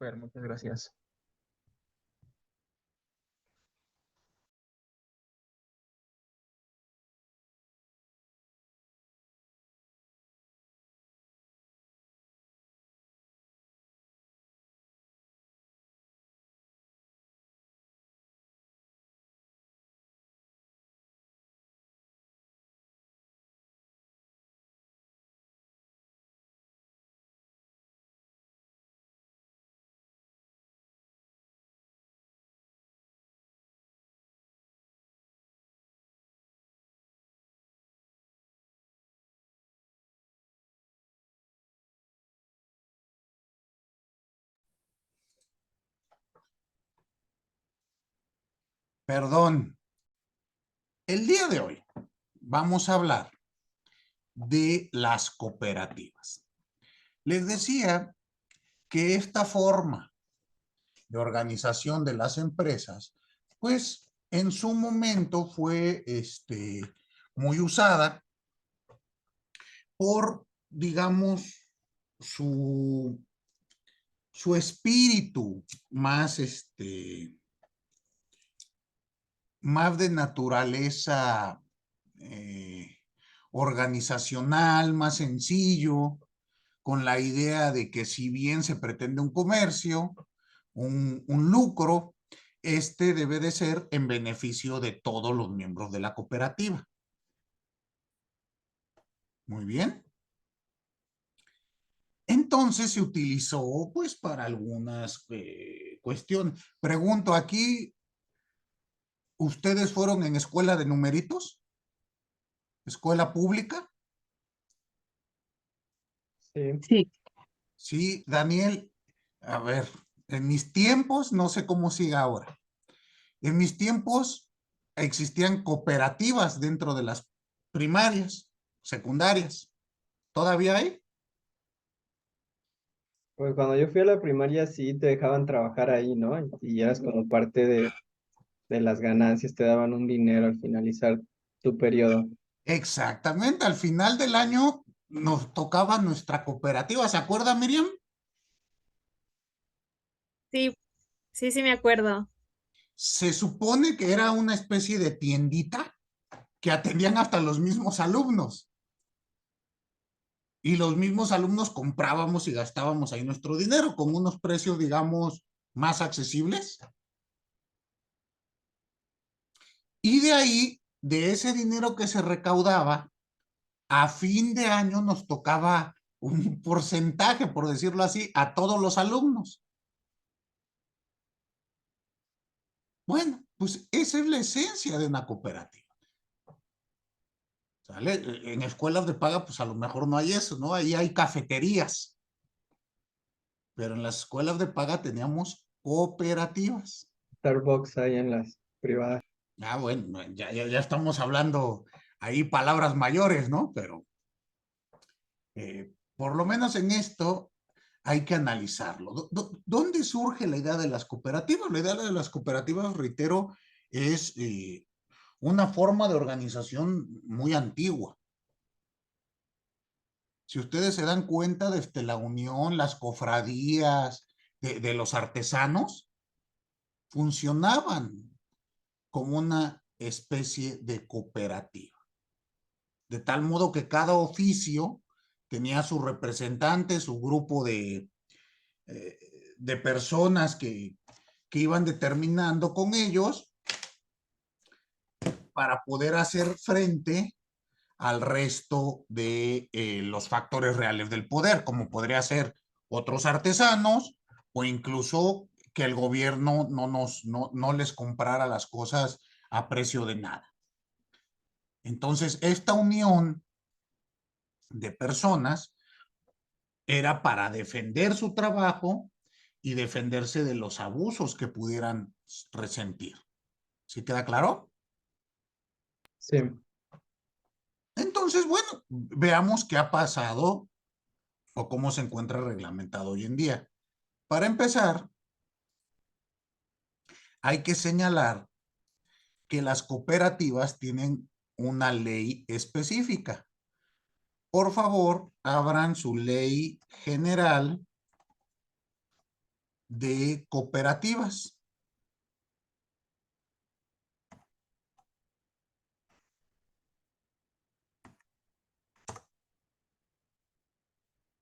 Super, muchas gracias. Perdón, el día de hoy vamos a hablar de las cooperativas. Les decía que esta forma de organización de las empresas, pues en su momento fue muy usada por, digamos, su, su espíritu más, más de naturaleza eh, organizacional, más sencillo, con la idea de que si bien se pretende un comercio, un lucro, este debe de ser en beneficio de todos los miembros de la cooperativa. Muy bien. Entonces se utilizó pues para algunas cuestiones. Pregunto, ¿aquí ustedes fueron en escuela de numeritos? ¿Escuela pública? Sí. Sí, Sí, Daniel, a ver, en mis tiempos, no sé cómo siga ahora. En mis tiempos existían cooperativas dentro de las primarias, secundarias. ¿Todavía hay? Pues cuando yo fui a la primaria sí te dejaban trabajar ahí, ¿no? Y eras como parte de las ganancias, te daban un dinero al finalizar tu periodo. Exactamente, al final del año nos tocaba nuestra cooperativa, ¿se acuerda, Miriam? sí, sí, me acuerdo. Se supone que era una especie de tiendita que atendían hasta los mismos alumnos. Y los mismos alumnos comprábamos y gastábamos ahí nuestro dinero con unos precios, digamos, más accesibles. Y de ahí, de ese dinero que se recaudaba, a fin de año nos tocaba un porcentaje, por decirlo así, a todos los alumnos. Bueno, pues esa es la esencia de una cooperativa. ¿Sale? En escuelas de paga, pues a lo mejor no hay eso, ¿no? Ahí hay cafeterías, pero en las escuelas de paga teníamos cooperativas. Starbucks ahí en las privadas. Ah, bueno, ya estamos hablando ahí palabras mayores, ¿no? Pero por lo menos en esto hay que analizarlo. ¿Dónde surge la idea de las cooperativas? La idea de las cooperativas, reitero, es una forma de organización muy antigua. Si ustedes se dan cuenta, desde la unión, las cofradías de los artesanos, funcionaban como una especie de cooperativa. De tal modo que cada oficio tenía su representante, su grupo eh, de personas que iban determinando con ellos para poder hacer frente al resto de los factores reales del poder, como podría ser otros artesanos o incluso que el gobierno no les comprara las cosas a precio de nada. Entonces, esta unión de personas era para defender su trabajo y defenderse de los abusos que pudieran resentir. ¿Sí queda claro? Sí. Entonces, bueno, veamos qué ha pasado o cómo se encuentra reglamentado hoy en día. Para empezar, hay que señalar que las cooperativas tienen una ley específica. Por favor, abran su ley general de cooperativas.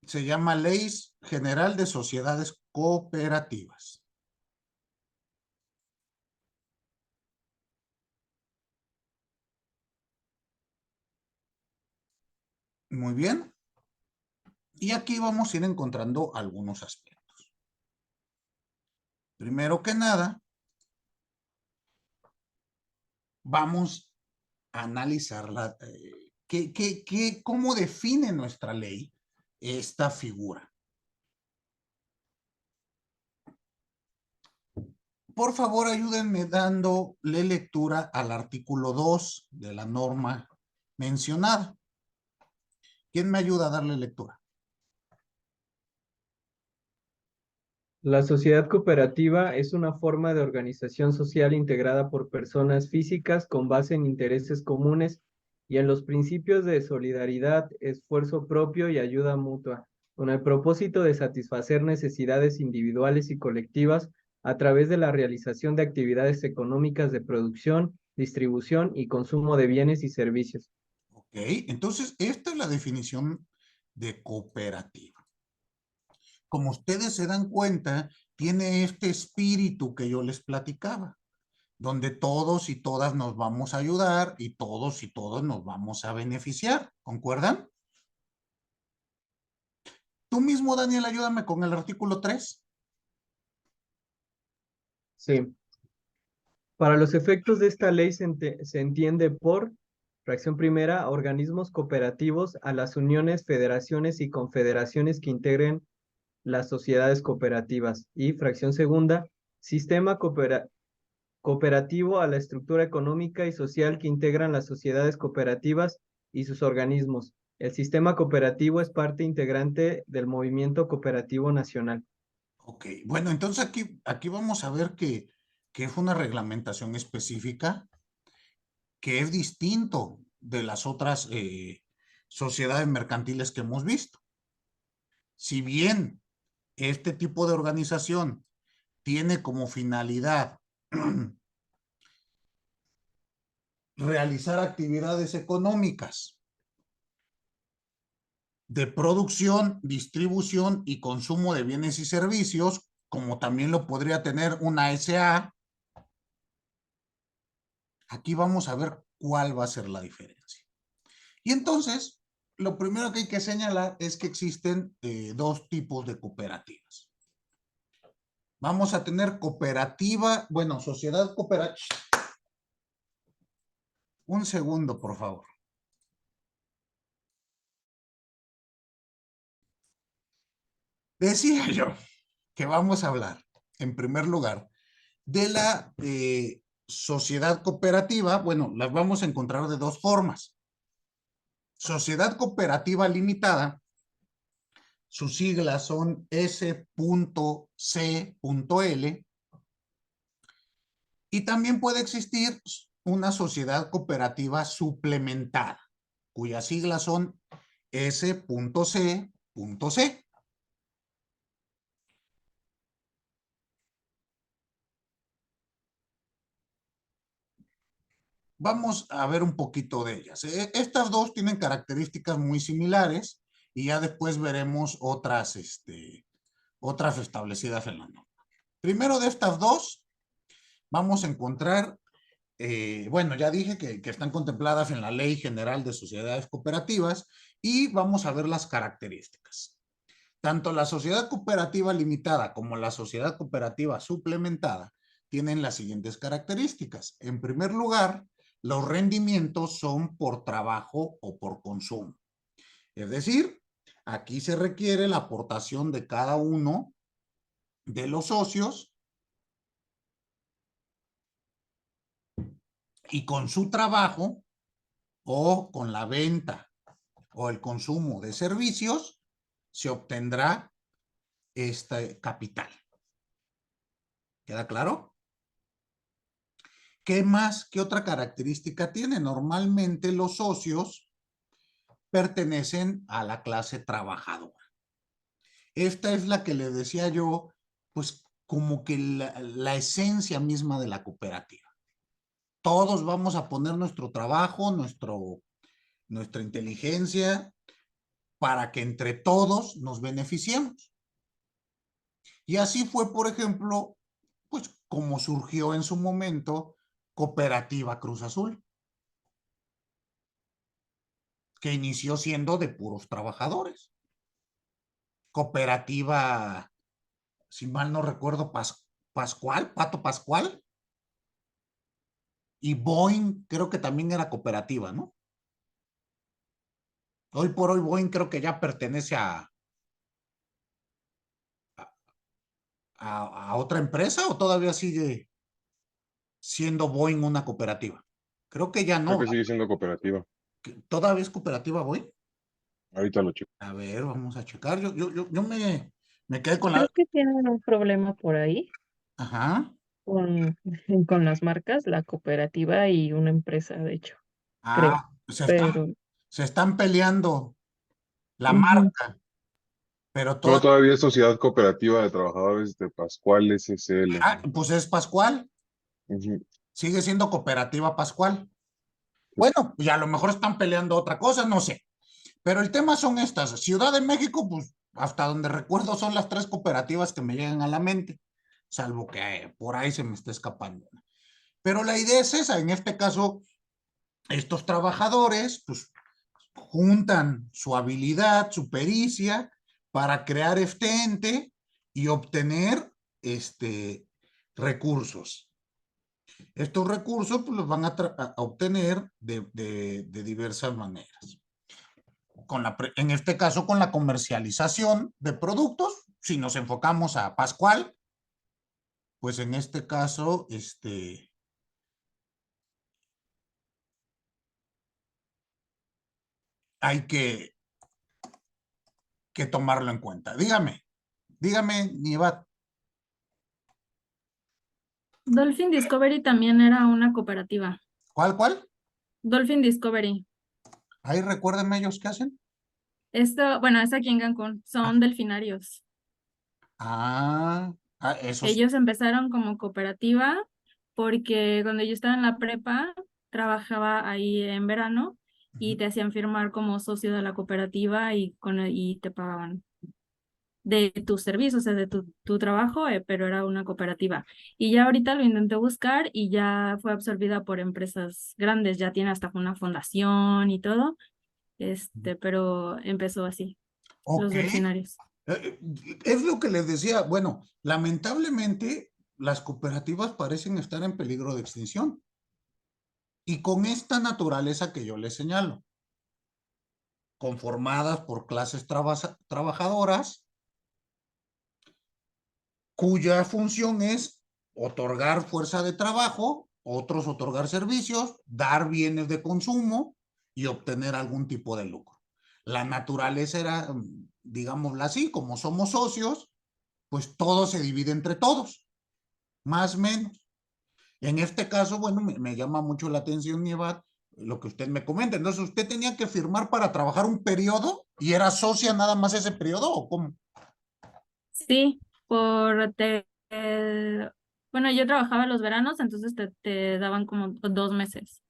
Se llama Ley General de Sociedades Cooperativas. Muy bien. Y aquí vamos a ir encontrando algunos aspectos. Primero que nada, vamos a analizar cómo define nuestra ley esta figura. Por favor, ayúdenme dándole lectura al artículo 2 de la norma mencionada. ¿Quién me ayuda a darle lectura? La sociedad cooperativa es una forma de organización social integrada por personas físicas con base en intereses comunes y en los principios de solidaridad, esfuerzo propio y ayuda mutua, con el propósito de satisfacer necesidades individuales y colectivas a través de la realización de actividades económicas de producción, distribución y consumo de bienes y servicios. Ok, entonces esta es la definición de cooperativa. Como ustedes se dan cuenta, tiene este espíritu que yo les platicaba, donde todos y todas nos vamos a ayudar y todos y todos nos vamos a beneficiar. ¿Concuerdan? Tú mismo, Daniel, ayúdame con el artículo 3. Sí. Para los efectos de esta ley se entiende por, fracción primera, organismos cooperativos a las uniones, federaciones y confederaciones que integren las sociedades cooperativas. Y fracción segunda, sistema cooperativo a la estructura económica y social que integran las sociedades cooperativas y sus organismos. El sistema cooperativo es parte integrante del movimiento cooperativo nacional. Ok, bueno, entonces aquí vamos a ver que es una reglamentación específica que es distinto de las otras sociedades mercantiles que hemos visto. Si bien este tipo de organización tiene como finalidad realizar actividades económicas de producción, distribución y consumo de bienes y servicios, como también lo podría tener una SA, aquí vamos a ver cuál va a ser la diferencia. Y entonces, lo primero que hay que señalar es que existen dos tipos de cooperativas. Vamos a tener cooperativa, bueno, sociedad cooperativa. Un segundo, por favor. Decía yo que vamos a hablar, en primer lugar, de la sociedad cooperativa. Bueno, las vamos a encontrar de dos formas. Sociedad cooperativa limitada, sus siglas son S.C.L. Y también puede existir una sociedad cooperativa suplementada, cuyas siglas son S.C.C. Vamos a ver un poquito de ellas. Estas dos tienen características muy similares y ya después veremos otras establecidas en la norma. Primero de estas dos, vamos a encontrar, bueno, ya dije que están contempladas en la Ley General de Sociedades Cooperativas y vamos a ver las características. Tanto la sociedad cooperativa limitada como la sociedad cooperativa suplementada tienen las siguientes características. En primer lugar, los rendimientos son por trabajo o por consumo. Es decir, aquí se requiere la aportación de cada uno de los socios y con su trabajo o con la venta o el consumo de servicios se obtendrá este capital. ¿Queda claro? ¿Qué más? ¿Qué otra característica tiene? Normalmente los socios pertenecen a la clase trabajadora. Esta es la que le decía yo, pues como que la esencia misma de la cooperativa. Todos vamos a poner nuestro trabajo, nuestra inteligencia para que entre todos nos beneficiemos. Y así fue, por ejemplo, pues como surgió en su momento Cooperativa Cruz Azul, que inició siendo de puros trabajadores. Cooperativa, si mal no recuerdo, Pascual, Pato Pascual, y Boeing creo que también era cooperativa, ¿no? Hoy por hoy Boeing creo que ya pertenece a otra empresa, o todavía sigue siendo Boeing una cooperativa. Creo que ya Creo no. que sigue siendo cooperativa. ¿Todavía es cooperativa Boeing? Ahorita lo checo. A ver, vamos a checar. Yo me quedé con la... Creo que tienen un problema por ahí Ajá. con, con las marcas, la cooperativa y una empresa, de hecho, creo. Ah, Pero se están peleando la ujú, marca, pero No, todavía es Sociedad Cooperativa de Trabajadores de Pascual SCL. pues es Pascual, Ujú. sigue siendo Cooperativa Pascual. Bueno, pues a lo mejor están peleando otra cosa, no sé. Pero el tema son estas. Ciudad de México, pues hasta donde recuerdo son las 3 cooperativas que me llegan a la mente, salvo que por ahí se me esté escapando. Pero la idea es esa, en este caso, estos trabajadores, pues juntan su habilidad, su pericia para crear este ente y obtener recursos. Estos recursos pues, los van a obtener de diversas maneras. En este caso, con la comercialización de productos, si nos enfocamos a Pascual, pues en este caso, hay que tomarlo en cuenta. Dígame, Nivat. Dolphin Discovery también era una cooperativa. ¿Cuál? Dolphin Discovery. Ahí recuérdenme ellos qué hacen. Esto, bueno, es aquí en Cancún. Son delfinarios. Esos. Ellos empezaron como cooperativa porque cuando yo estaba en la prepa, trabajaba ahí en verano y te hacían firmar como socio de la cooperativa y te pagaban de tus servicios, o sea, de tu trabajo, pero era una cooperativa. Y ya ahorita lo intenté buscar y ya fue absorbida por empresas grandes, ya tiene hasta una fundación y todo, pero empezó así, los Ok. delfinarios. Es lo que les decía. Bueno, lamentablemente las cooperativas parecen estar en peligro de extinción. Y con esta naturaleza que yo les señalo, conformadas por clases trabajadoras, cuya función es otorgar fuerza de trabajo, otros otorgar servicios, dar bienes de consumo y obtener algún tipo de lucro. La naturaleza era, digámoslo así, como somos socios, pues todo se divide entre todos, más o menos. En este caso, bueno, me llama mucho la atención, Nievat, lo que usted me comenta. Entonces, ¿usted tenía que firmar para trabajar un periodo y era socia nada más ese periodo o cómo? Sí, bueno, yo trabajaba los veranos, entonces te daban como 2 meses.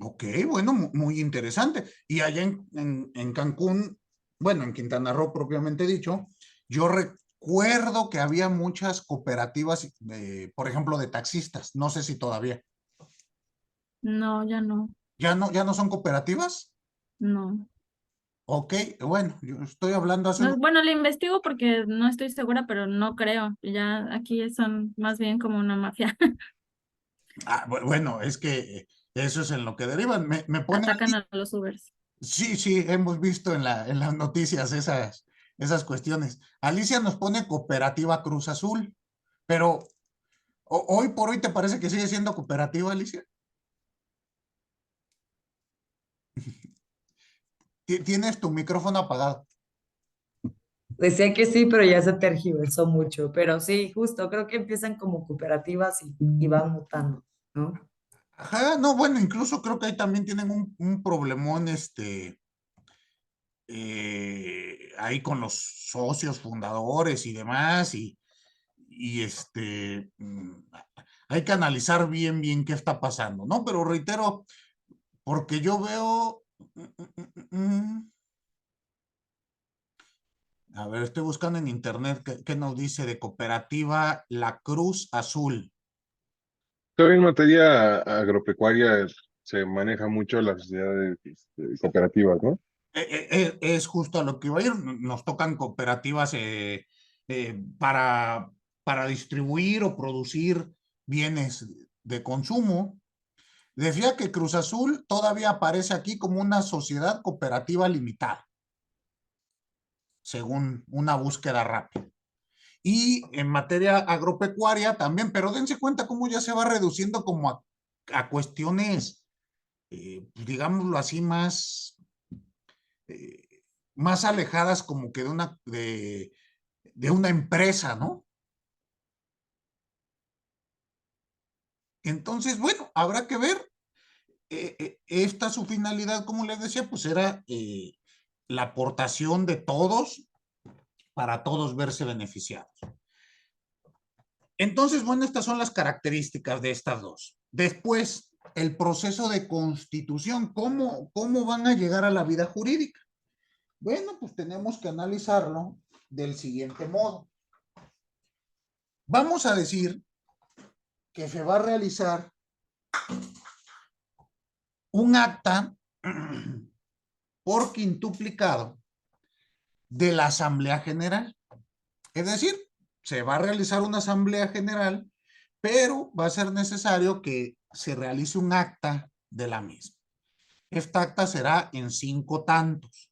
Ok, bueno, muy interesante. Y allá en Cancún, bueno, en Quintana Roo propiamente dicho, yo recuerdo que había muchas cooperativas, por ejemplo, de taxistas. No sé si todavía. No, ya no, ¿Ya no son cooperativas? no. Ok, bueno, yo estoy hablando hace No, bueno, le investigo porque no estoy segura, pero no creo. Ya aquí son más bien como una mafia. Bueno, es que eso es en lo que derivan. Me pone Atacan aquí. a los Ubers. Sí, hemos visto en las noticias esas cuestiones. Alicia nos pone Cooperativa Cruz Azul, pero hoy por hoy, ¿te parece que sigue siendo cooperativa, Alicia? Tienes tu micrófono apagado. Decía que sí, pero ya se tergiversó mucho. Pero sí, justo, creo que empiezan como cooperativas y van mutando, ¿no? Ajá, no, bueno, incluso creo que ahí también tienen un problemón, ahí con los socios fundadores y demás, y hay que analizar bien qué está pasando, ¿no? Pero reitero, porque yo veo, a ver, estoy buscando en internet qué nos dice de cooperativa La Cruz Azul. Todavía en materia agropecuaria se maneja mucho las sociedades cooperativas, ¿no? Es justo a lo que iba a ir. Nos tocan cooperativas para distribuir o producir bienes de consumo. Decía que Cruz Azul todavía aparece aquí como una sociedad cooperativa limitada, según una búsqueda rápida. Y en materia agropecuaria también, pero dense cuenta cómo ya se va reduciendo como a cuestiones, digámoslo así, más alejadas como que de una empresa, ¿no? Entonces, bueno, habrá que ver. Esta su finalidad, como les decía, pues era la aportación de todos para todos verse beneficiados. Entonces, bueno, estas son las características de estas dos. Después, el proceso de constitución, ¿cómo van a llegar a la vida jurídica? Bueno, pues tenemos que analizarlo del siguiente modo. Vamos a decir que se va a realizar un acta por quintuplicado de la Asamblea General. Es decir, se va a realizar una Asamblea General, pero va a ser necesario que se realice un acta de la misma. Esta acta será en 5 tantos.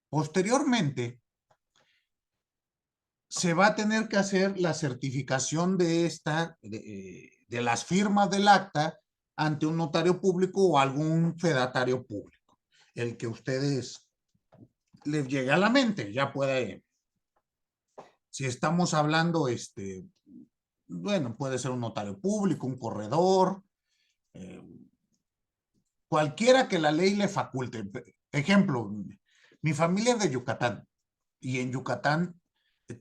Posteriormente, se va a tener que hacer la certificación de las firmas del acta ante un notario público o algún fedatario público. El que ustedes les llegue a la mente, ya puede, si estamos hablando, bueno, puede ser un notario público, un corredor, cualquiera que la ley le faculte. Ejemplo, mi familia es de Yucatán y en Yucatán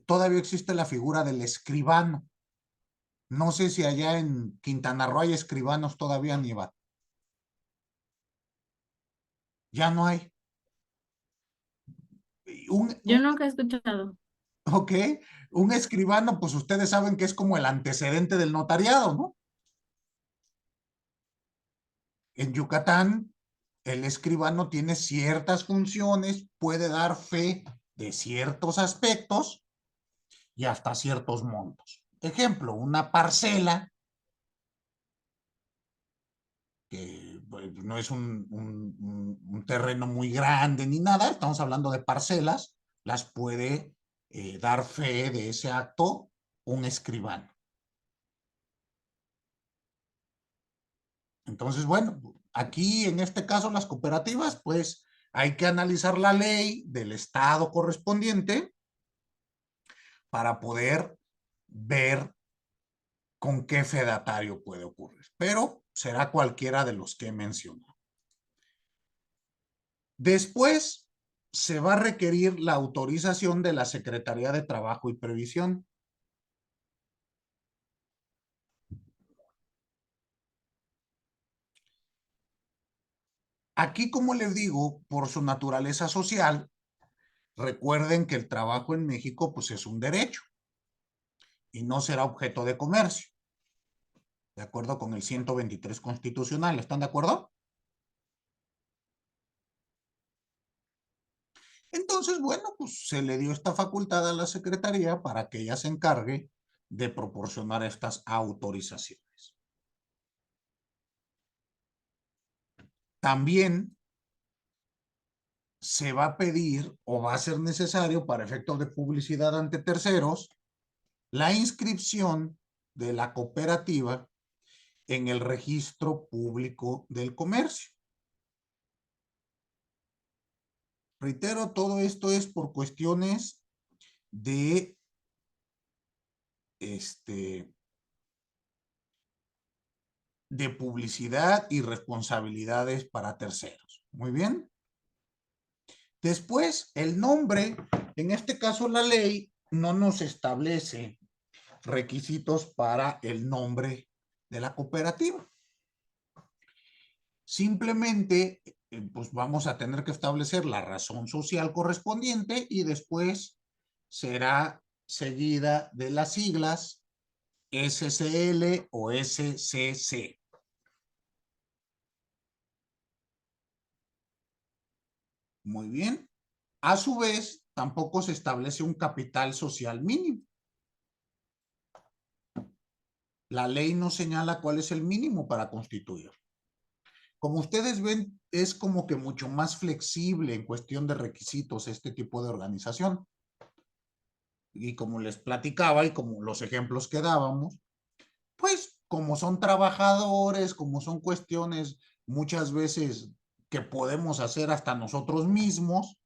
todavía existe la figura del escribano. No sé si allá en Quintana Roo hay escribanos todavía, Nieva. Ya no hay. Yo nunca he escuchado. Ok, un escribano, pues ustedes saben que es como el antecedente del notariado, ¿no? En Yucatán, el escribano tiene ciertas funciones, puede dar fe de ciertos aspectos y hasta ciertos montos. Ejemplo, una parcela, que pues, no es un terreno muy grande ni nada, estamos hablando de parcelas, las puede dar fe de ese acto un escribano. Entonces, bueno, aquí en este caso las cooperativas, pues hay que analizar la ley del estado correspondiente para poder ver con qué fedatario puede ocurrir, pero será cualquiera de los que he mencionado. Después se va a requerir la autorización de la Secretaría de Trabajo y Previsión. Aquí, como les digo, por su naturaleza social, recuerden que el trabajo en México pues es un derecho y no será objeto de comercio, de acuerdo con el 123 constitucional. ¿Están de acuerdo? Entonces, bueno, pues se le dio esta facultad a la Secretaría para que ella se encargue de proporcionar estas autorizaciones. También se va a pedir o va a ser necesario para efectos de publicidad ante terceros la inscripción de la cooperativa en el registro público del comercio. Reitero, todo esto es por cuestiones de de publicidad y responsabilidades para terceros. Muy bien. Después, el nombre, en este caso la ley, no nos establece requisitos para el nombre de la cooperativa. Simplemente, pues vamos a tener que establecer la razón social correspondiente y después será seguida de las siglas SCL o SCC. Muy bien. A su vez, tampoco se establece un capital social mínimo. La ley no señala cuál es el mínimo para constituir. Como ustedes ven, es como que mucho más flexible en cuestión de requisitos este tipo de organización. Y como les platicaba y como los ejemplos que dábamos, pues como son trabajadores, como son cuestiones muchas veces que podemos hacer hasta nosotros mismos,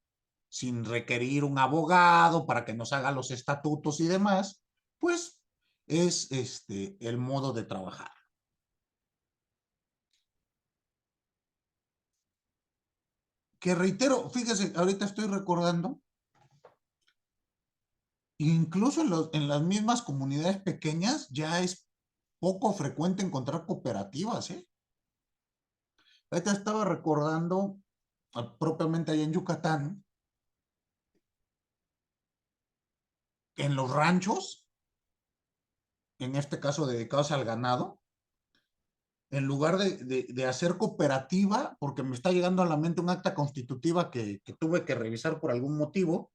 sin requerir un abogado para que nos haga los estatutos y demás, pues es el modo de trabajar. Que reitero, fíjese, ahorita estoy recordando, incluso en las mismas comunidades pequeñas ya es poco frecuente encontrar cooperativas, ¿eh? Ahorita estaba recordando, propiamente allá en Yucatán, en los ranchos, en este caso dedicados al ganado, en lugar de hacer cooperativa, porque me está llegando a la mente un acta constitutiva que tuve que revisar por algún motivo,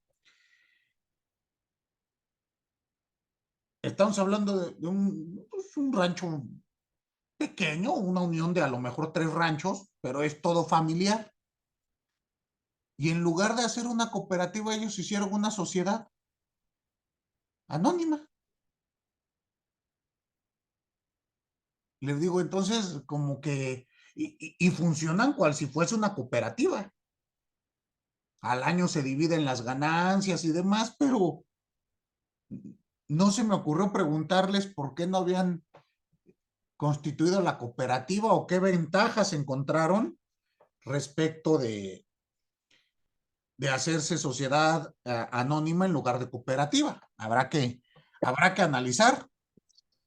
estamos hablando de pues, un rancho pequeño, una unión de a lo mejor 3 ranchos, pero es todo familiar. Y en lugar de hacer una cooperativa, ellos hicieron una sociedad anónima. Les digo, entonces, como que, y funcionan cual si fuese una cooperativa. Al año se dividen las ganancias y demás, pero no se me ocurrió preguntarles por qué no habían constituido la cooperativa o qué ventajas encontraron respecto de hacerse sociedad anónima en lugar de cooperativa. Habrá que analizar.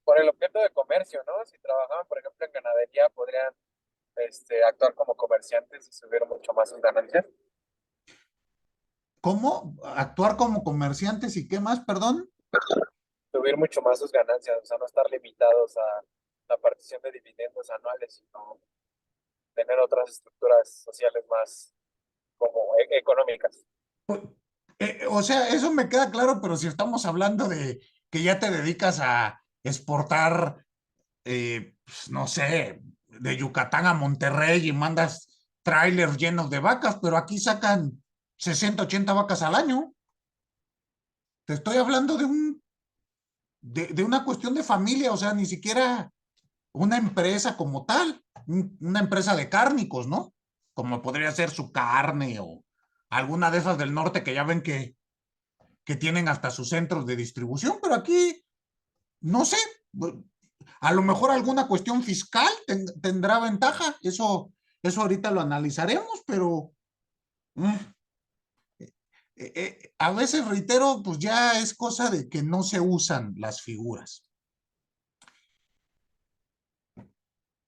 Por el objeto de comercio, ¿no? Si trabajaban, por ejemplo, en ganadería, podrían actuar como comerciantes y subir mucho más sus ganancias. ¿Cómo? ¿Actuar como comerciantes y qué más, perdón? Subir mucho más sus ganancias, o sea, no estar limitados a la partición de dividendos anuales, sino tener otras estructuras sociales más como económicas. O sea, eso me queda claro, pero si estamos hablando de que ya te dedicas a exportar, pues, no sé, de Yucatán a Monterrey y mandas trailers llenos de vacas, pero aquí sacan 60, 80 vacas al año. Te estoy hablando de una cuestión de familia, o sea, ni siquiera una empresa como tal, una empresa de cárnicos, ¿no? Como podría ser Su Carne o alguna de esas del norte que ya ven que tienen hasta sus centros de distribución, pero aquí, no sé, a lo mejor alguna cuestión fiscal tendrá ventaja, eso ahorita lo analizaremos, pero a veces, reitero, pues ya es cosa de que no se usan las figuras.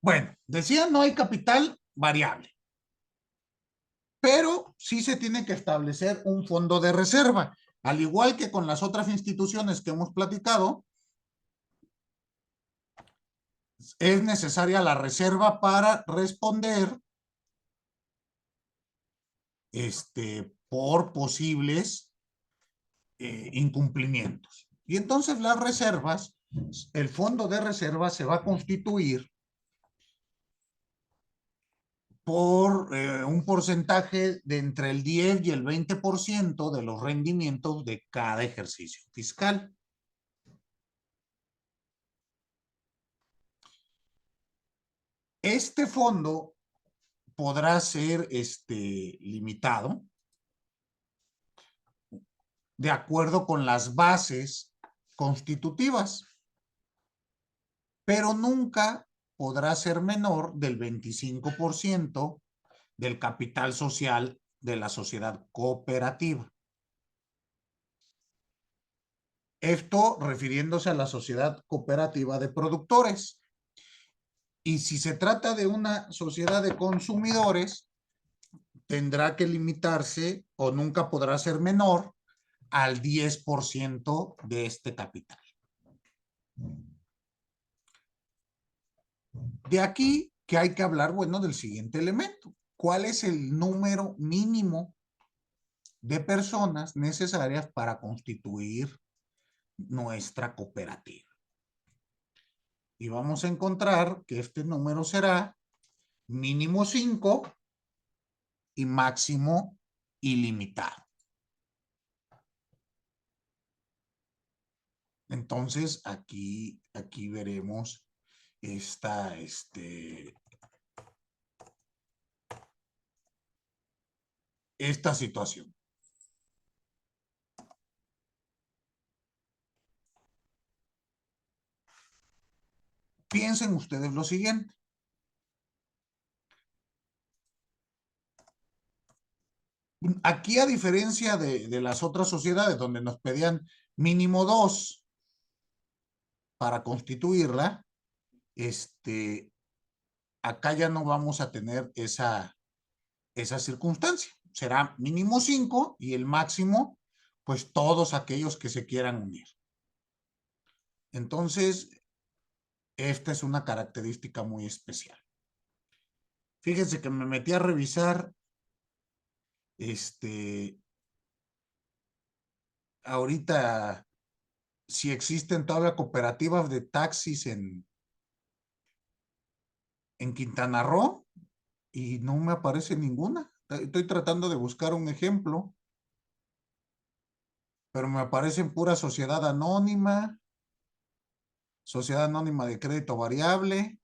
Bueno, decía no hay capital variable, pero sí se tiene que establecer un fondo de reserva, al igual que con las otras instituciones que hemos platicado. Es necesaria la reserva para responder por posibles incumplimientos. Y entonces las reservas, el fondo de reserva se va a constituir por un porcentaje de entre el 10 y el 20% de los rendimientos de cada ejercicio fiscal. Este fondo podrá ser limitado de acuerdo con las bases constitutivas, pero nunca podrá ser menor del 25% del capital social de la sociedad cooperativa. Esto refiriéndose a la sociedad cooperativa de productores. Y si se trata de una sociedad de consumidores, tendrá que limitarse o nunca podrá ser menor al 10% de este capital. De aquí que hay que hablar, bueno, del siguiente elemento. ¿Cuál es el número mínimo de personas necesarias para constituir nuestra cooperativa? Y vamos a encontrar que este número será mínimo 5 y máximo ilimitado. Entonces, aquí veremos esta situación. Piensen ustedes lo siguiente. Aquí, a diferencia de las otras sociedades donde nos pedían mínimo 2 para constituirla, acá ya no vamos a tener esa circunstancia. Será mínimo 5 y el máximo, pues todos aquellos que se quieran unir. Entonces, esta es una característica muy especial. Fíjense que me metí a revisar ahorita si existen todavía cooperativas de taxis en Quintana Roo y no me aparece ninguna. Estoy tratando de buscar un ejemplo, pero me aparecen pura sociedad anónima de crédito variable,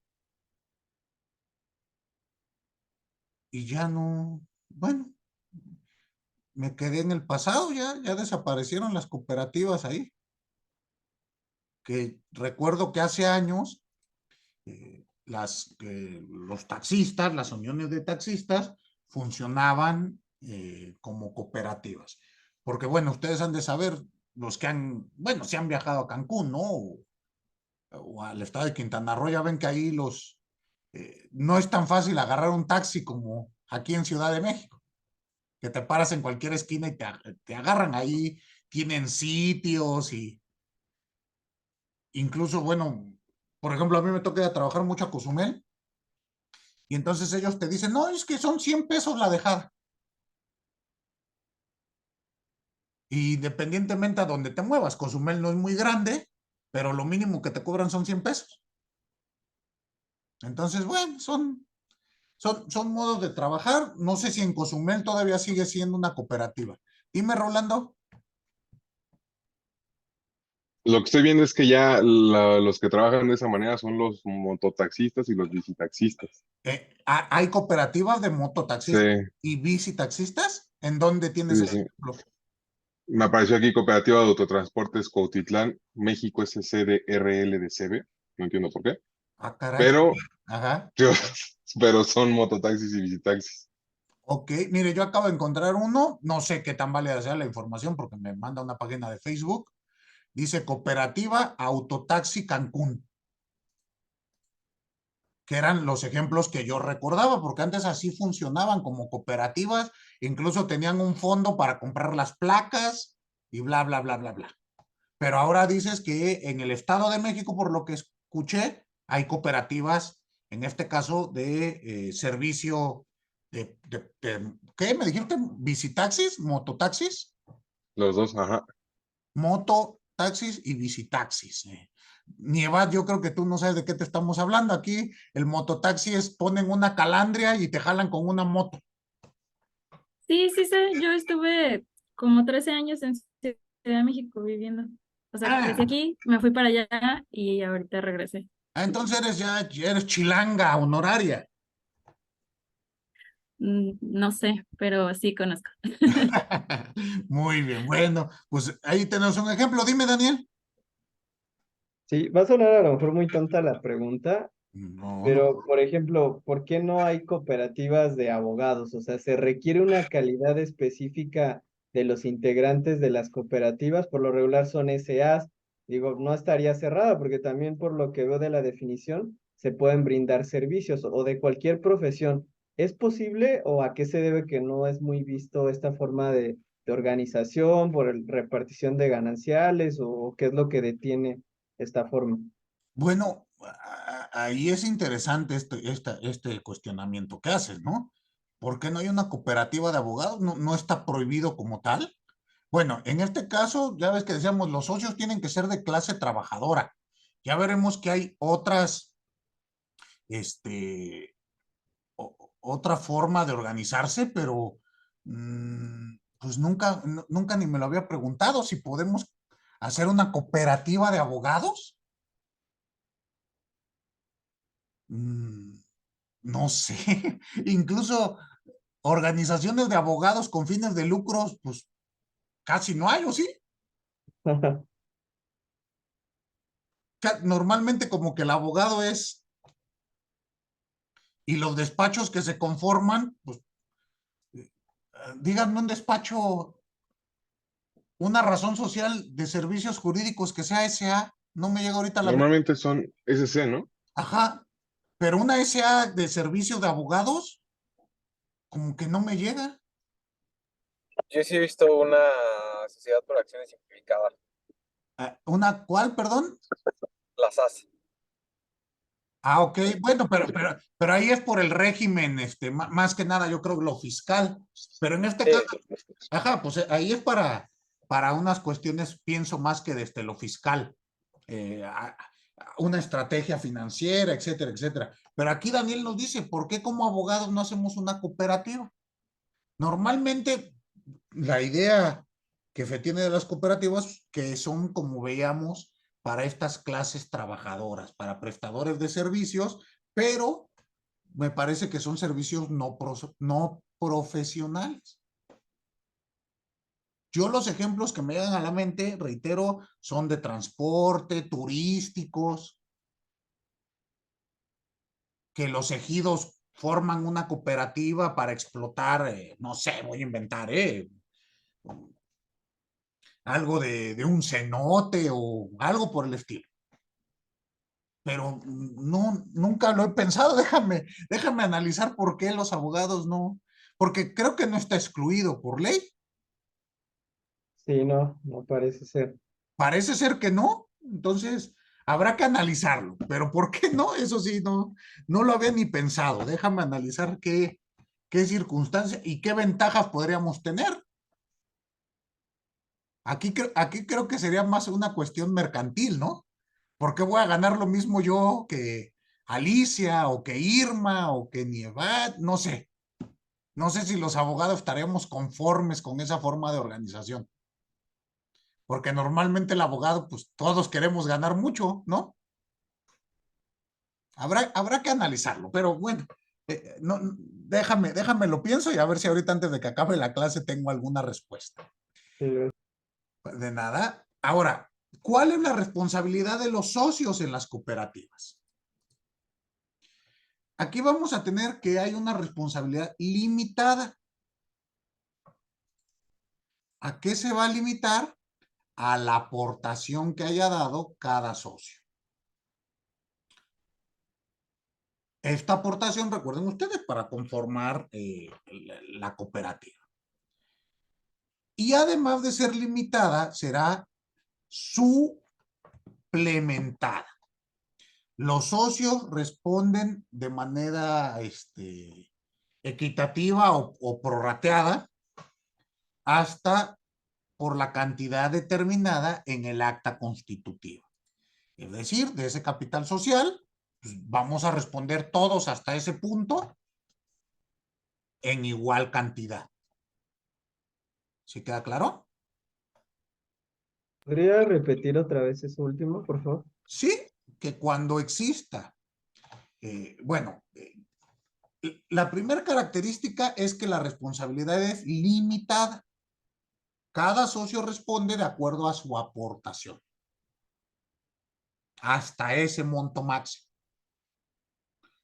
y ya no, bueno, me quedé en el pasado, ya desaparecieron las cooperativas ahí. Que recuerdo que hace años los taxistas, las uniones de taxistas, funcionaban como cooperativas. Porque, bueno, ustedes han de saber, los que se han viajado a Cancún, ¿no? O al estado de Quintana Roo, ya ven que ahí no es tan fácil agarrar un taxi como aquí en Ciudad de México, que te paras en cualquier esquina y te agarran ahí, tienen sitios y incluso, bueno, por ejemplo, a mí me toca ir a trabajar mucho a Cozumel y entonces ellos te dicen, no, es que son 100 pesos la dejada. Independientemente a donde te muevas, Cozumel no es muy grande, pero lo mínimo que te cobran son 100 pesos. Entonces, bueno, son modos de trabajar. No sé si en Cozumel todavía sigue siendo una cooperativa. Dime, Rolando. Lo que estoy viendo es que ya los que trabajan de esa manera son los mototaxistas y los bicitaxistas. ¿Hay cooperativas de Sí, mototaxistas y bicitaxistas? ¿En dónde tienes sí, el sí. ejemplo? Me apareció aquí Cooperativa de Autotransportes Cuautitlán, México SCDRL de CB. No entiendo por qué. Ah, caray. Pero, Ajá. pero son mototaxis y bicitaxis. Ok, mire, yo acabo de encontrar uno, no sé qué tan válida sea la información porque me manda una página de Facebook. Dice Cooperativa Autotaxi Cancún, que eran los ejemplos que yo recordaba, porque antes así funcionaban como cooperativas, incluso tenían un fondo para comprar las placas y bla, bla, bla, bla, bla. Pero ahora dices que en el Estado de México, por lo que escuché, hay cooperativas, en este caso de servicio ¿qué me dijiste? ¿Bicitaxis? ¿Mototaxis? Los dos, ajá. Mototaxis y bicitaxis. Nieva, yo creo que tú no sabes de qué te estamos hablando. Aquí el mototaxi ponen una calandria y te jalan con una moto. Sí, sí sé, yo estuve como 13 años en Ciudad de México viviendo. O sea, crecí aquí, me fui para allá y ahorita regresé. Entonces eres chilanga honoraria. No sé, pero sí conozco. Muy bien, bueno, pues ahí tenemos un ejemplo. Dime, Daniel. Sí, va a sonar a lo mejor muy tonta la pregunta, No, no. pero por ejemplo, ¿por qué no hay cooperativas de abogados? O sea, ¿se requiere una calidad específica de los integrantes de las cooperativas, por lo regular son SAs. Digo, no estaría cerrada porque también por lo que veo de la definición, se pueden brindar servicios o de cualquier profesión. ¿Es posible o a qué se debe que no es muy visto esta forma de organización por repartición de gananciales o qué es lo que detiene esta forma? Bueno, ahí es interesante este cuestionamiento que haces, ¿no? ¿Por qué no hay una cooperativa de abogados? ¿No está prohibido como tal? Bueno, en este caso, ya ves que decíamos, los socios tienen que ser de clase trabajadora. Ya veremos que hay otras, otra forma de organizarse, pero pues nunca ni me lo había preguntado si podemos hacer una cooperativa de abogados. No sé, incluso organizaciones de abogados con fines de lucros, pues casi no hay, ¿o sí? Normalmente como que el abogado es, y los despachos que se conforman, pues díganme un despacho, una razón social de servicios jurídicos que sea SA, no me llega ahorita la... Normalmente son SC, ¿no? Ajá, pero una SA de servicios de abogados, como que no me llega. Yo sí he visto una sociedad por acciones simplificada, ¿Una cuál, perdón? la SAS. Ah, ok, bueno, pero ahí es por el régimen, más que nada, yo creo lo fiscal, pero en este caso, ajá, pues ahí es para unas cuestiones, pienso más que desde lo fiscal, una estrategia financiera, etcétera, etcétera. Pero aquí Daniel nos dice, ¿por qué como abogados no hacemos una cooperativa? Normalmente, la idea que se tiene de las cooperativas, que son, como veíamos, para estas clases trabajadoras, para prestadores de servicios, pero me parece que son servicios no profesionales. Yo los ejemplos que me llegan a la mente, reitero, son de transporte, turísticos, que los ejidos forman una cooperativa para explotar, no sé, voy a inventar, algo de un cenote o algo por el estilo. Pero no, nunca lo he pensado. Déjame analizar por qué los abogados no, porque creo que no está excluido por ley. Sí, no parece ser. Parece ser que no. Entonces, habrá que analizarlo. Pero ¿por qué no? Eso sí, no lo había ni pensado. Déjame analizar qué circunstancias y qué ventajas podríamos tener. Aquí creo que sería más una cuestión mercantil, ¿no? ¿Por qué voy a ganar lo mismo yo que Alicia o que Irma o que Nievat? No sé. No sé si los abogados estaremos conformes con esa forma de organización. Porque normalmente el abogado, pues todos queremos ganar mucho, ¿no? Habrá que analizarlo, pero bueno, no, déjame lo pienso y a ver si ahorita antes de que acabe la clase tengo alguna respuesta. Sí, De nada. Ahora, ¿cuál es la responsabilidad de los socios en las cooperativas? Aquí vamos a tener que hay una responsabilidad limitada. ¿A qué se va a limitar? A la aportación que haya dado cada socio. Esta aportación, recuerden ustedes, para conformar la cooperativa. Y además de ser limitada, será suplementada. Los socios responden de manera equitativa o prorrateada hasta por la cantidad determinada en el acta constitutiva. Es decir, de ese capital social, pues vamos a responder todos hasta ese punto en igual cantidad. ¿Sí queda claro? ¿Podría repetir otra vez eso último, por favor? Sí, que cuando exista, bueno, la primera característica es que la responsabilidad es limitada. Cada socio responde de acuerdo a su aportación. Hasta ese monto máximo.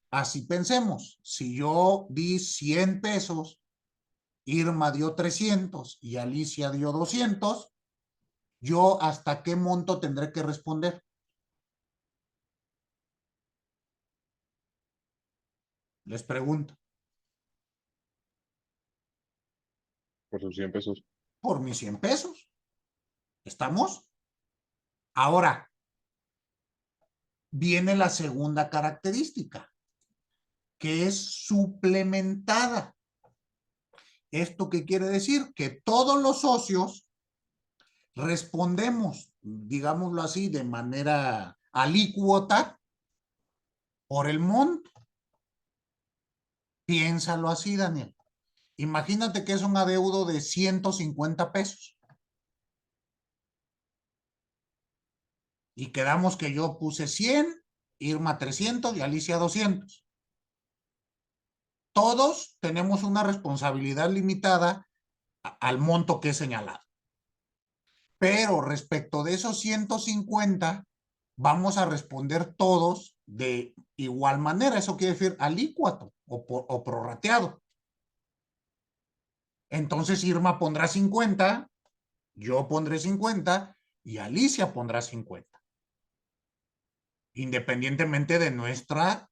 Así pensemos, si yo di 100 pesos Irma dio 300 y Alicia dio 200, ¿yo hasta qué monto tendré que responder? Les pregunto. Por sus 100 pesos. Por mis 100 pesos. ¿Estamos? Ahora, viene la segunda característica, que es suplementada. ¿Esto qué quiere decir? Que todos los socios respondemos, digámoslo así, de manera alícuota por el monto. Piénsalo así, Daniel. Imagínate que es un adeudo de 150 pesos. Y quedamos que yo puse 100, Irma 300 y Alicia 200. Todos tenemos una responsabilidad limitada al monto que he señalado. Pero respecto de esos 150, vamos a responder todos de igual manera. Eso quiere decir alícuoto o prorrateado. Entonces Irma pondrá 50, yo pondré 50 y Alicia pondrá 50. Independientemente de nuestra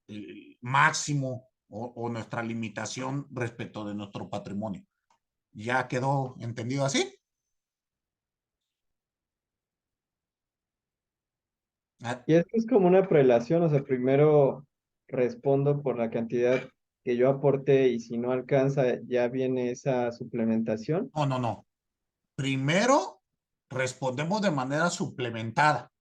máximo o nuestra limitación respecto de nuestro patrimonio. ¿Ya quedó entendido así? Y esto es como una prelación, o sea, primero respondo por la cantidad que yo aporté y si no alcanza, ya viene esa suplementación. No, no, no. Primero respondemos de manera suplementada.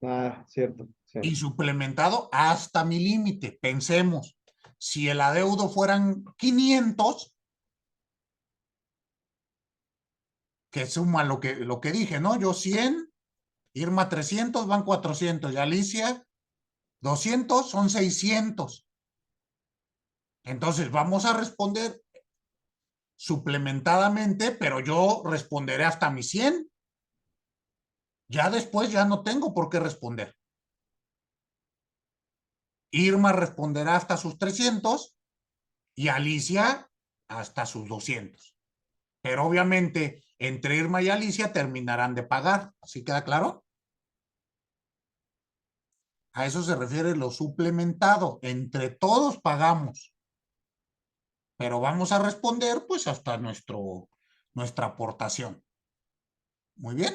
Ah, cierto, sí. Y suplementado hasta mi límite. Pensemos, si el adeudo fueran 500, que suma lo que dije, ¿no? Yo 100, Irma 300, van 400, y Alicia 200, son 600. Entonces vamos a responder suplementadamente, pero yo responderé hasta mi 100. Ya después ya no tengo por qué responder. Irma responderá hasta sus 300 y Alicia hasta sus 200. Pero obviamente entre Irma y Alicia terminarán de pagar. ¿Sí queda claro? A eso se refiere lo suplementado. Entre todos pagamos. Pero vamos a responder pues hasta nuestra aportación. Muy bien.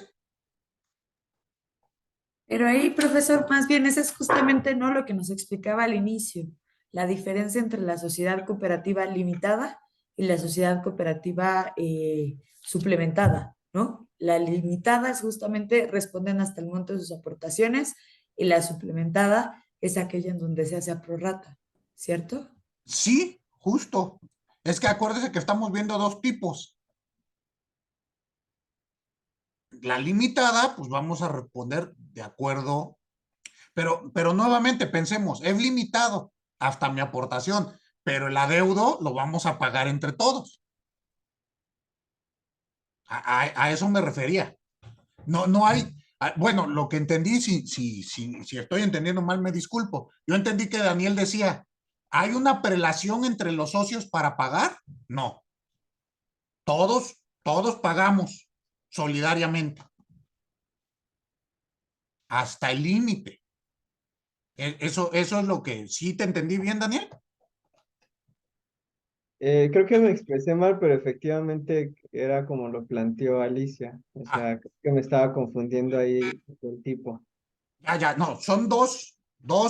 Pero ahí, profesor, más bien ese es justamente no lo que nos explicaba al inicio, la diferencia entre la sociedad cooperativa limitada y la sociedad cooperativa suplementada, ¿no? La limitada es justamente responden hasta el monto de sus aportaciones y la suplementada es aquella en donde se hace a prorrata, ¿cierto? Sí, justo. Es que acuérdese que estamos viendo dos tipos. La limitada, pues vamos a responder de acuerdo, pero nuevamente pensemos, es limitado hasta mi aportación, pero el adeudo lo vamos a pagar entre todos. A eso me refería. No hay, bueno, lo que entendí, si estoy entendiendo mal, me disculpo. Yo entendí que Daniel decía, ¿hay una prelación entre los socios para pagar? No. Todos pagamos solidariamente. Hasta el límite. Eso es lo que sí te entendí bien, Daniel. Creo que me expresé mal, pero efectivamente era como lo planteó Alicia. O sea, creo que me estaba confundiendo ahí el tipo. Ya, no, son dos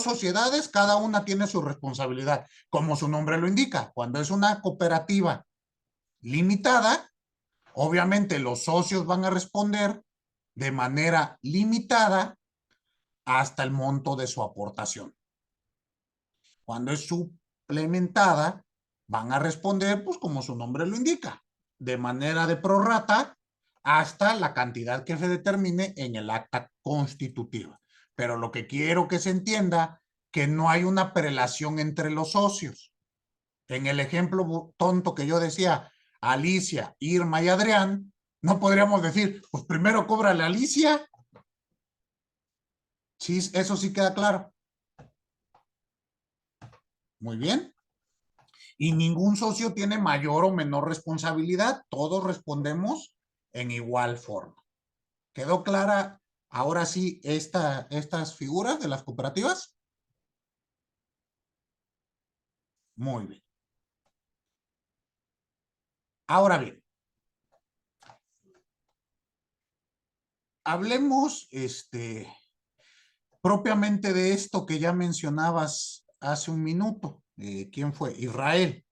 sociedades, cada una tiene su responsabilidad, como su nombre lo indica. Cuando es una cooperativa limitada, obviamente los socios van a responder de manera limitada hasta el monto de su aportación. Cuando es suplementada, van a responder, pues como su nombre lo indica, de manera de prorrata hasta la cantidad que se determine en el acta constitutiva. Pero lo que quiero que se entienda, que no hay una prelación entre los socios. En el ejemplo tonto que yo decía, Alicia, Irma y Adrián, no podríamos decir, pues primero cóbrale a Alicia. Sí, eso sí queda claro. Muy bien. Y ningún socio tiene mayor o menor responsabilidad. Todos respondemos en igual forma. ¿Quedó clara ahora sí estas figuras de las cooperativas? Muy bien. Ahora bien, hablemos propiamente de esto que ya mencionabas hace un minuto. ¿Quién fue? Israel.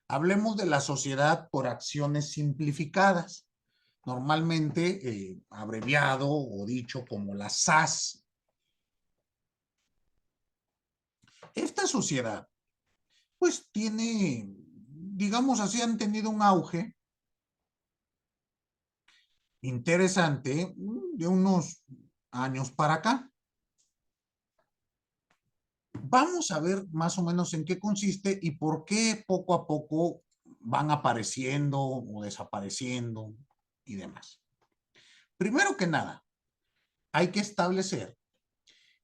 Hablemos de la sociedad por acciones simplificadas, normalmente abreviado o dicho como la SAS. Esta sociedad, pues tiene, digamos así, han tenido un auge interesante de unos años para acá. Vamos a ver más o menos en qué consiste y por qué poco a poco van apareciendo o desapareciendo y demás. Primero que nada, hay que establecer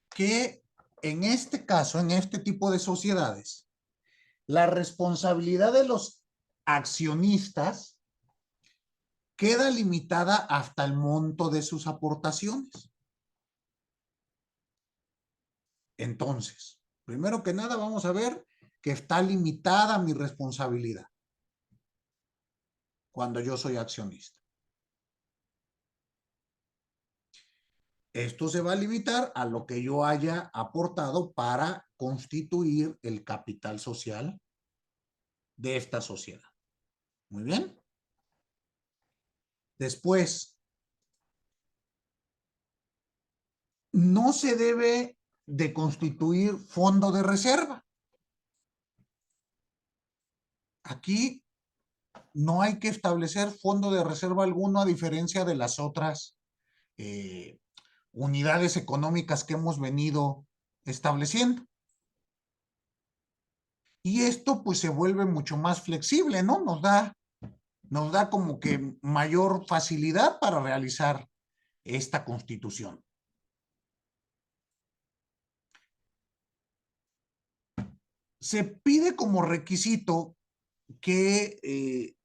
que en este caso, en este tipo de sociedades, la responsabilidad de los accionistas queda limitada hasta el monto de sus aportaciones. Entonces, primero que nada, vamos a ver que está limitada mi responsabilidad cuando yo soy accionista. Esto se va a limitar a lo que yo haya aportado para constituir el capital social de esta sociedad. Muy bien. Después, no se debe de constituir fondo de reserva. Aquí no hay que establecer fondo de reserva alguno a diferencia de las otras unidades económicas que hemos venido estableciendo. Y esto pues se vuelve mucho más flexible, ¿no? Nos da como que mayor facilidad para realizar esta constitución. Se pide como requisito que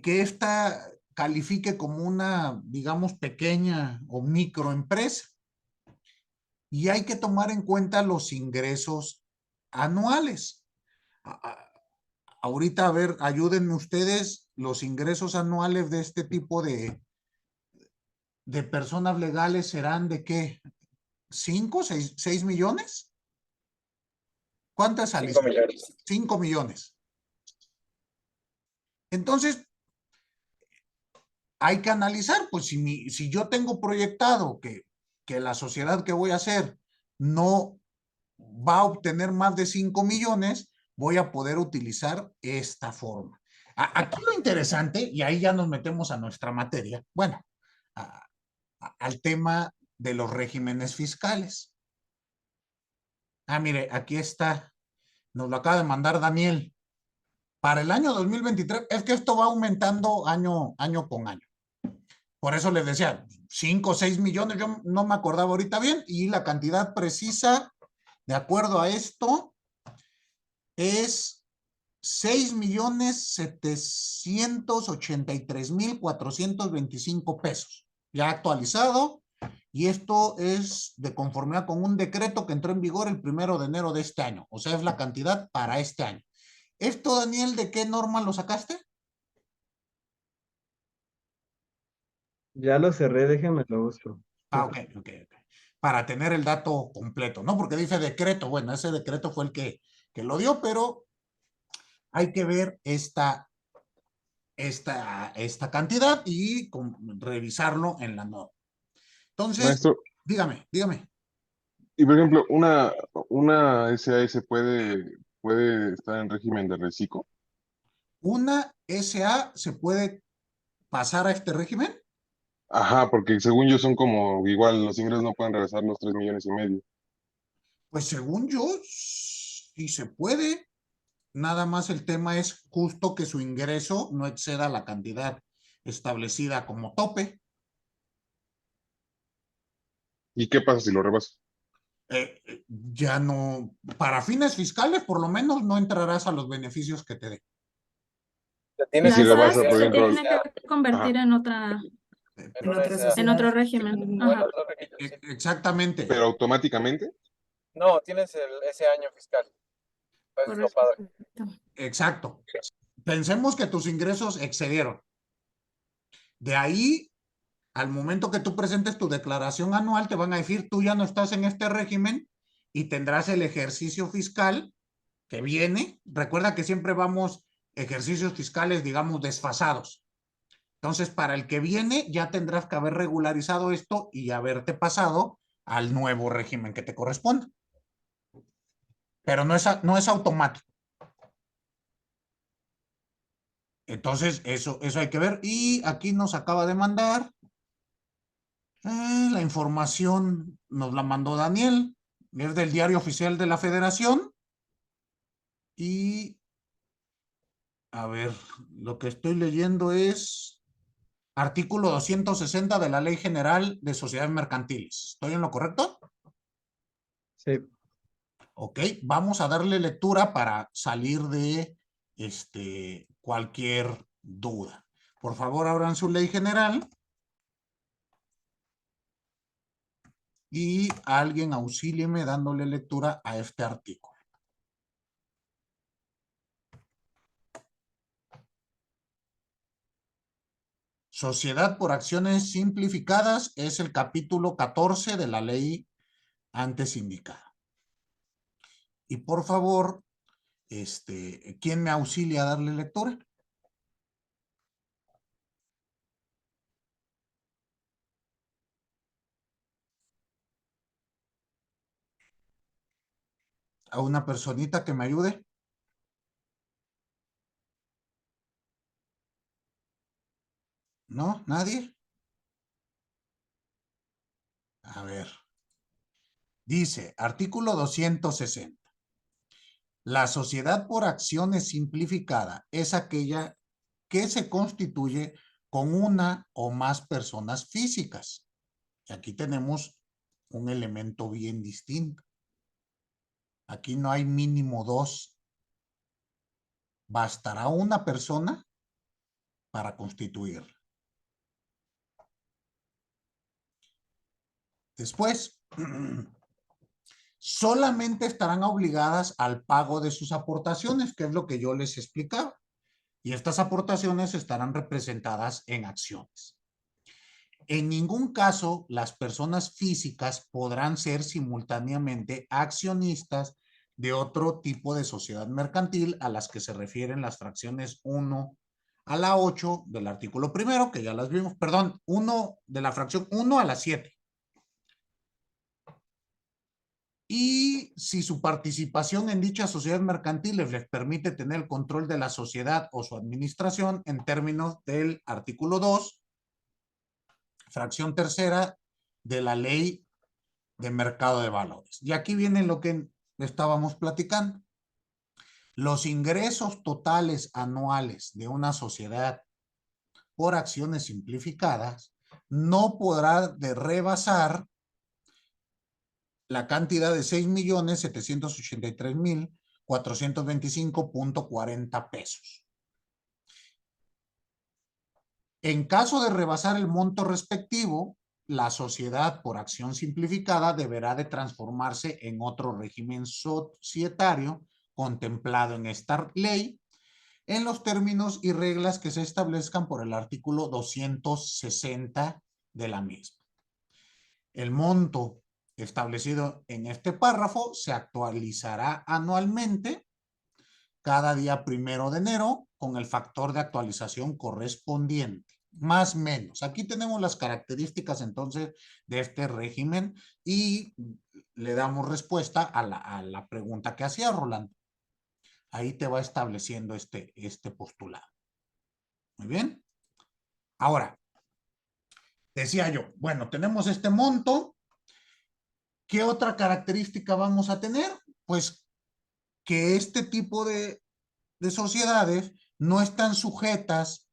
esta califique como una, digamos, pequeña o microempresa. Y hay que tomar en cuenta los ingresos anuales. Ahorita, a ver, ayúdenme ustedes, los ingresos anuales de este tipo de personas legales serán ¿de qué? ¿5, 6 millones? ¿Cuántas, Alicia? 5 millones. 5 millones. Entonces, hay que analizar, pues si yo tengo proyectado que la sociedad que voy a hacer no va a obtener más de 5 millones, voy a poder utilizar esta forma. Aquí lo interesante, y ahí ya nos metemos a nuestra materia, bueno, al tema de los regímenes fiscales. Mire, aquí está, nos lo acaba de mandar Daniel. Para el año 2023, es que esto va aumentando año con año. Por eso les decía, 5 o 6 millones, yo no me acordaba ahorita bien, y la cantidad precisa, de acuerdo a esto, es 6,783,425 pesos, ya actualizado, y esto es de conformidad con un decreto que entró en vigor el 1 de enero de este año, o sea, es la cantidad para este año. ¿Esto, Daniel, de qué norma lo sacaste? Ya lo cerré, déjenme lo busco. Ok. Para tener el dato completo, ¿no? Porque dice decreto, bueno, ese decreto fue el que lo dio, pero hay que ver esta cantidad y revisarlo en la norma. Entonces, Maestro, dígame. y por ejemplo, una SAS puede estar en régimen de reciclo. ¿Una SA se puede pasar a este régimen? Ajá, porque según yo son como, igual los ingresos no pueden rebasar los 3,5 millones. Pues según yo, sí se puede. Nada más el tema es justo que su ingreso no exceda la cantidad establecida como tope. ¿Y qué pasa si lo rebasa? ya no, para fines fiscales, por lo menos no entrarás a los beneficios que te dé. Y si La rebasa, SAS por se ejemplo, tiene que convertir ajá, en otra, En otra SA. en otro sociedad. régimen. Bueno, Ajá. otro régimen, sí. Exactamente. pero automáticamente. No, tienes ese año fiscal. Eso es lo padre. Correcto. Exacto. Pensemos que tus ingresos excedieron. De ahí, al momento que tú presentes tu declaración anual, te van a decir, tú ya no estás en este régimen y tendrás el ejercicio fiscal que viene. Recuerda que siempre vamos ejercicios fiscales, digamos, desfasados. Entonces, para el que viene, ya tendrás que haber regularizado esto y haberte pasado al nuevo régimen que te corresponde. Pero no es automático. Entonces, eso hay que ver. Y aquí nos acaba de mandar la información, nos la mandó Daniel, es del Diario Oficial de la Federación. Y, a ver, lo que estoy leyendo es artículo 260 de la Ley General de Sociedades Mercantiles. ¿Estoy en lo correcto? Sí. Ok, vamos a darle lectura para salir de cualquier duda. Por favor, abran su ley general y alguien auxílieme dándole lectura a este artículo. Sociedad por acciones simplificadas es el capítulo 14 de la ley antes indicada. Y por favor, ¿quién me auxilia a darle lectura? ¿A una personita que me ayude? ¿No? ¿Nadie? A ver. Dice, artículo 260. La sociedad por acciones simplificada es aquella que se constituye con una o más personas físicas. Y aquí tenemos un elemento bien distinto. Aquí no hay mínimo dos. Bastará una persona para constituirla. Después, solamente estarán obligadas al pago de sus aportaciones, que es lo que yo les explicaba. Y estas aportaciones estarán representadas en acciones. En ningún caso, las personas físicas podrán ser simultáneamente accionistas de otro tipo de sociedad mercantil a las que se refieren las fracciones 1 a la 8 del artículo primero, que ya las vimos, perdón, 1 de la fracción 1 a la 7. Y si su participación en dichas sociedades mercantiles les permite tener el control de la sociedad o su administración en términos del artículo 2, fracción tercera de la ley de mercado de valores. Y aquí viene lo que estábamos platicando. Los ingresos totales anuales de una sociedad por acciones simplificadas no podrá rebasar la cantidad de 6.783.425.40 pesos. En caso de rebasar el monto respectivo, la sociedad por acción simplificada deberá de transformarse en otro régimen societario contemplado en esta ley en los términos y reglas que se establezcan por el artículo 260 de la misma. El monto establecido en este párrafo se actualizará anualmente cada día 1 de enero con el factor de actualización correspondiente. Más o menos. Aquí tenemos las características entonces de este régimen y le damos respuesta a la pregunta que hacía Rolando. Ahí te va estableciendo este postulado. Muy bien. Ahora, decía yo, bueno, tenemos este monto. ¿Qué otra característica vamos a tener? Pues que este tipo de sociedades no están sujetas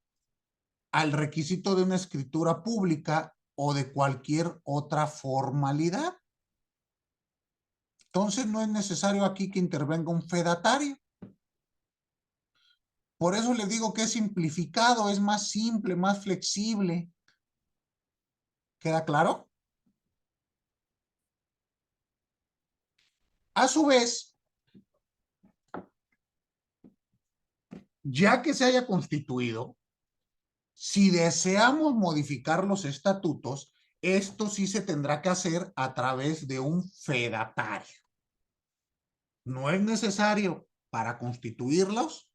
al requisito de una escritura pública o de cualquier otra formalidad. Entonces no es necesario aquí que intervenga un fedatario. Por eso les digo que es simplificado, es más simple, más flexible. ¿Queda claro? A su vez, ya que se haya constituido, si deseamos modificar los estatutos, esto sí se tendrá que hacer a través de un fedatario. No es necesario para constituirlos,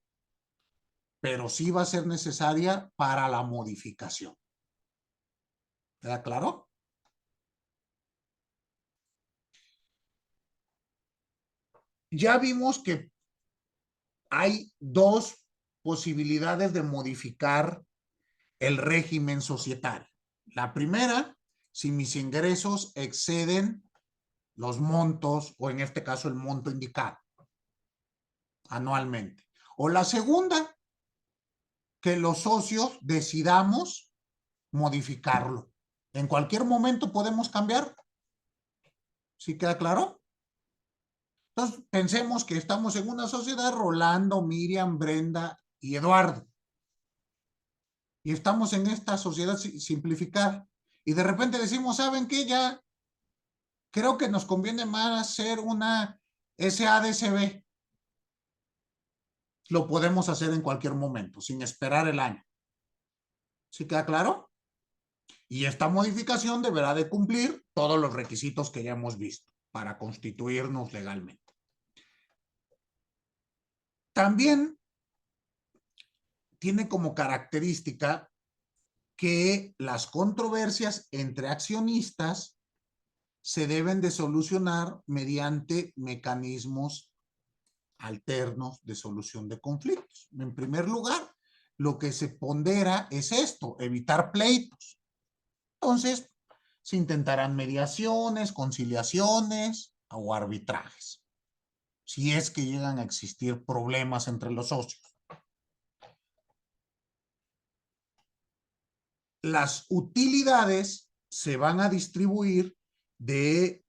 pero sí va a ser necesaria para la modificación. ¿Queda claro? Ya vimos que hay dos posibilidades de modificar el régimen societario. La primera, si mis ingresos exceden los montos, o en este caso el monto indicado anualmente. O la segunda, que los socios decidamos modificarlo. En cualquier momento podemos cambiar. ¿Sí queda claro? Entonces, pensemos que estamos en una sociedad, Rolando, Miriam, Brenda y Eduardo. Y estamos en esta sociedad simplificada. Y de repente decimos, ¿saben qué? Ya creo que nos conviene más hacer una SADCB. Lo podemos hacer en cualquier momento, sin esperar el año. ¿Sí queda claro? Y esta modificación deberá de cumplir todos los requisitos que ya hemos visto para constituirnos legalmente. También tiene como característica que las controversias entre accionistas se deben de solucionar mediante mecanismos alternos de solución de conflictos. En primer lugar, lo que se pondera es esto, evitar pleitos. Entonces, se intentarán mediaciones, conciliaciones o arbitrajes, si es que llegan a existir problemas entre los socios. Las utilidades se van a distribuir de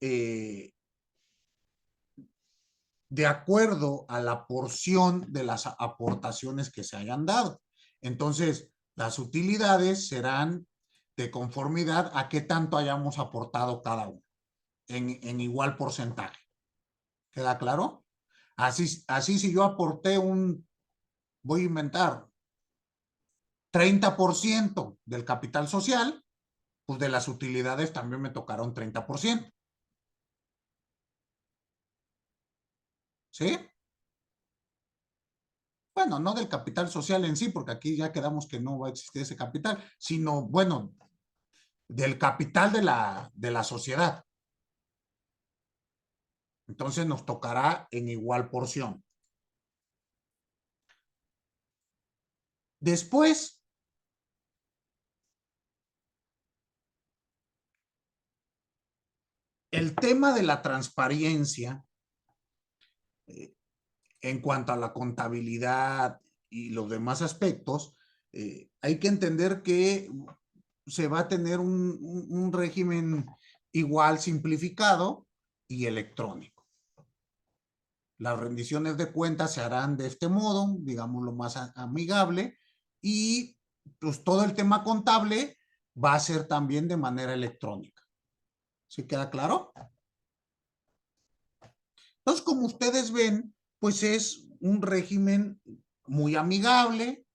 acuerdo a la porción de las aportaciones que se hayan dado. Entonces, las utilidades serán de conformidad a qué tanto hayamos aportado cada uno, en igual porcentaje. ¿Queda claro? Así si yo aporté voy a inventar, 30% del capital social, pues de las utilidades también me tocará un 30%. ¿Sí? Bueno, no del capital social en sí, porque aquí ya quedamos que no va a existir ese capital, sino, bueno, del capital de la sociedad. Entonces nos tocará en igual porción. Después, el tema de la transparencia en cuanto a la contabilidad y los demás aspectos, hay que entender que se va a tener un régimen igual simplificado y electrónico. Las rendiciones de cuentas se harán de este modo, digamos lo más amigable, y pues todo el tema contable va a ser también de manera electrónica. ¿Sí queda claro? Entonces, como ustedes ven, pues es un régimen muy amigable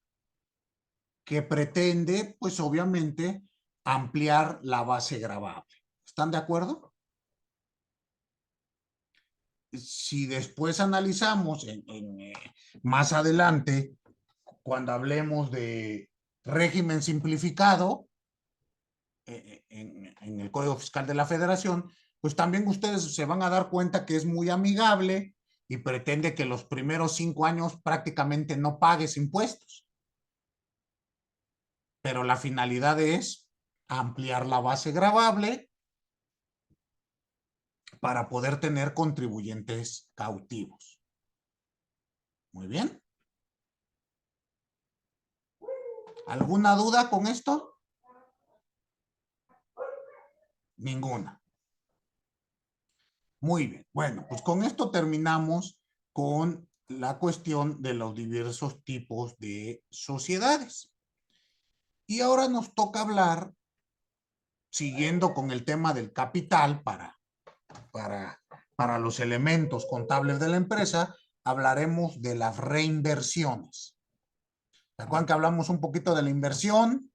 que pretende, pues obviamente, ampliar la base gravable. ¿Están de acuerdo? Si después analizamos más adelante, cuando hablemos de régimen simplificado en el Código Fiscal de la Federación, pues también ustedes se van a dar cuenta que es muy amigable y pretende que los primeros 5 años prácticamente no pagues impuestos. Pero la finalidad es ampliar la base gravable para poder tener contribuyentes cautivos. Muy bien. ¿Alguna duda con esto? Ninguna. Muy bien. Bueno, pues con esto terminamos con la cuestión de los diversos tipos de sociedades. Y ahora nos toca hablar, siguiendo con el tema del capital para los elementos contables de la empresa, hablaremos de las reinversiones. ¿Se acuerdan que hablamos un poquito de la inversión?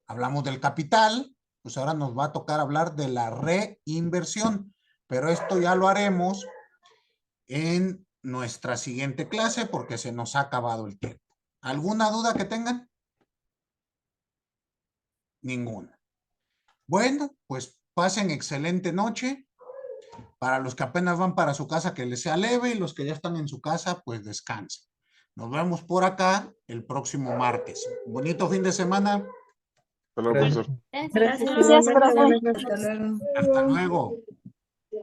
Hablamos del capital, pues ahora nos va a tocar hablar de la reinversión, pero esto ya lo haremos en nuestra siguiente clase porque se nos ha acabado el tiempo. ¿Alguna duda que tengan? Ninguna. Bueno, pues pasen excelente noche. Para los que apenas van para su casa, que les sea leve, y los que ya están en su casa, pues descansen. Nos vemos por acá el próximo martes. Bonito fin de semana. Hasta luego, profesor. Gracias. Gracias, profe. Hasta luego. Hasta luego.